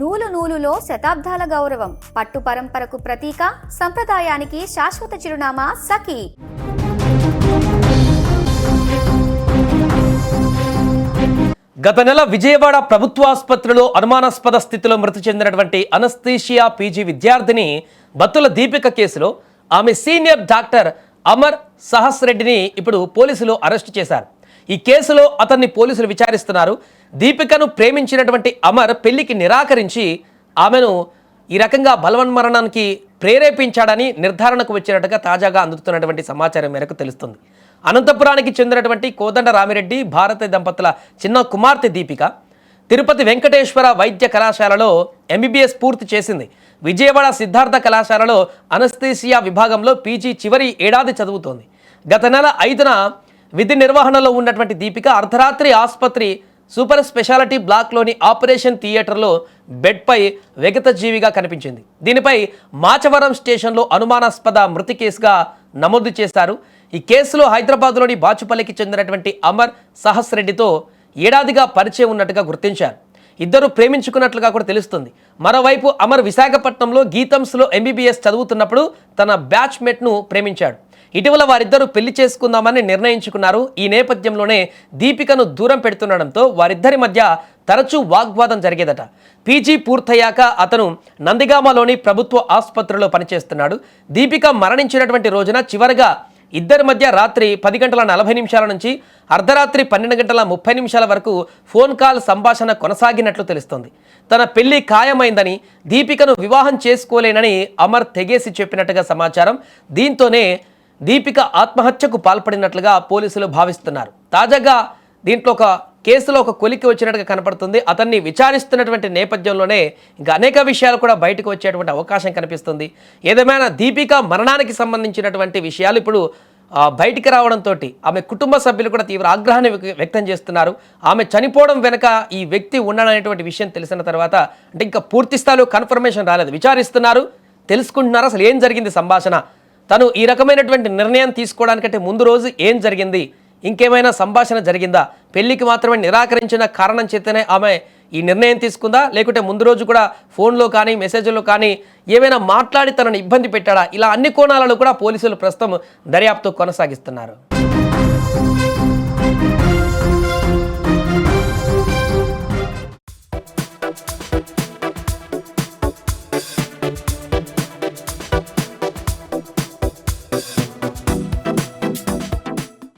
నూలు నూలులో శతాబ్దాల గౌరవం, పట్టు పరంపరకు ప్రతీక, సంప్రదాయానికి శాశ్వత చిరునామా సఖీ. గత నెల విజయవాడ ప్రభుత్వాసుపత్రిలో అనుమానాస్పద స్థితిలో మృతి చెందినటువంటి అనస్థీషియా పీజీ విద్యార్థిని బత్తుల దీపిక కేసులో ఆమె సీనియర్ డాక్టర్ అమర్ సహస్ రెడ్డిని ఇప్పుడు పోలీసులు అరెస్టు చేశారు. ఈ కేసులో అతన్ని పోలీసులు విచారిస్తున్నారు. దీపికను ప్రేమించినటువంటి అమర్ పెళ్లికి నిరాకరించి ఆమెను ఈ రకంగా బలవన్మరణానికి ప్రేరేపించాడని నిర్ధారణకు వచ్చినట్టుగా తాజాగా అందుతున్నటువంటి సమాచారం మేరకు తెలుస్తుంది. అనంతపురానికి చెందినటువంటి కోదండ రామిరెడ్డి భారత దంపతుల చిన్న కుమార్తె దీపిక తిరుపతి వెంకటేశ్వర వైద్య కళాశాలలో ఎంబీబీఎస్ పూర్తి చేసింది. విజయవాడ సిద్ధార్థ కళాశాలలో అనస్థీసియా విభాగంలో పీజీ చివరి ఏడాది చదువుతోంది. గత నెల 5న విధి నిర్వహణలో ఉన్నటువంటి దీపిక అర్ధరాత్రి ఆసుపత్రి సూపర్ స్పెషాలిటీ బ్లాక్లోని ఆపరేషన్ థియేటర్లో బెడ్పై విగతజీవిగా కనిపించింది. దీనిపై మాచవరం స్టేషన్లో అనుమానాస్పద మృతి కేసుగా నమోదు చేశారు. ఈ కేసులో హైదరాబాద్లోని బాచుపల్లికి చెందినటువంటి అమర్ సహస్ రెడ్డితో ఏడాదిగా పరిచయం ఉన్నట్టుగా గుర్తించారు. ఇద్దరు ప్రేమించుకున్నట్లుగా కూడా తెలుస్తుంది. మరోవైపు అమర్ విశాఖపట్నంలో గీతంస్లో ఎంబీబీఎస్ చదువుతున్నప్పుడు తన బ్యాచ్మేట్ను ప్రేమించాడు. ఇటీవల వారిద్దరూ పెళ్లి చేసుకుందామని నిర్ణయించుకున్నారు. ఈ నేపథ్యంలోనే దీపికను దూరం పెడుతుండడంతో వారిద్దరి మధ్య తరచూ వాగ్వాదం జరిగేదట. పీజీ పూర్తయ్యాక అతను నందిగామలోని ప్రభుత్వ ఆసుపత్రిలో పనిచేస్తున్నాడు. దీపిక మరణించినటువంటి రోజున చివరగా ఇద్దరి మధ్య రాత్రి 10:40 నుంచి అర్ధరాత్రి 12:30 వరకు ఫోన్ కాల్ సంభాషణ కొనసాగినట్లు తెలుస్తోంది. తన పెళ్లి ఖాయమైందని, దీపికను వివాహం చేసుకోలేనని అమర్ తెగేసి చెప్పినట్టుగా సమాచారం. దీంతోనే దీపిక ఆత్మహత్యకు పాల్పడినట్లుగా పోలీసులు భావిస్తున్నారు. తాజాగా దీంట్లో కేసులో ఒక కొలిక్కి వచ్చినట్టుగా కనపడుతుంది. అతన్ని విచారిస్తున్నటువంటి నేపథ్యంలోనే ఇంకా అనేక విషయాలు కూడా బయటకు వచ్చేటువంటి అవకాశం కనిపిస్తుంది. ఏదేమైనా దీపిక మరణానికి సంబంధించినటువంటి విషయాలు ఇప్పుడు బయటికి రావడంతో ఆమె కుటుంబ సభ్యులు కూడా తీవ్ర ఆగ్రహాన్ని వ్యక్తం చేస్తున్నారు. ఆమె చనిపోవడం వెనుక ఈ వ్యక్తి ఉన్నాడనేటువంటి విషయం తెలిసిన తర్వాత అంటే ఇంకా పూర్తి స్థాయిలో కన్ఫర్మేషన్ రాలేదు. విచారిస్తున్నారు, తెలుసుకుంటున్నారు అసలు ఏం జరిగింది సంభాషణ, తను ఈ రకమైనటువంటి నిర్ణయం తీసుకోవడానికంటే ముందు రోజు ఏం జరిగింది, ఇంకేమైనా సంభాషణ జరిగిందా, పెళ్లికి మాత్రమే నిరాకరించిన కారణం చేతనే ఆమె ఈ నిర్ణయం తీసుకుందా, లేకుంటే ముందు రోజు కూడా ఫోన్లో కానీ మెసేజ్లో కానీ ఏమైనా మాట్లాడి తనను ఇబ్బంది పెట్టాడా, ఇలా అన్ని కోణాలలో కూడా పోలీసులు ప్రస్తుతం దర్యాప్తు కొనసాగిస్తున్నారు.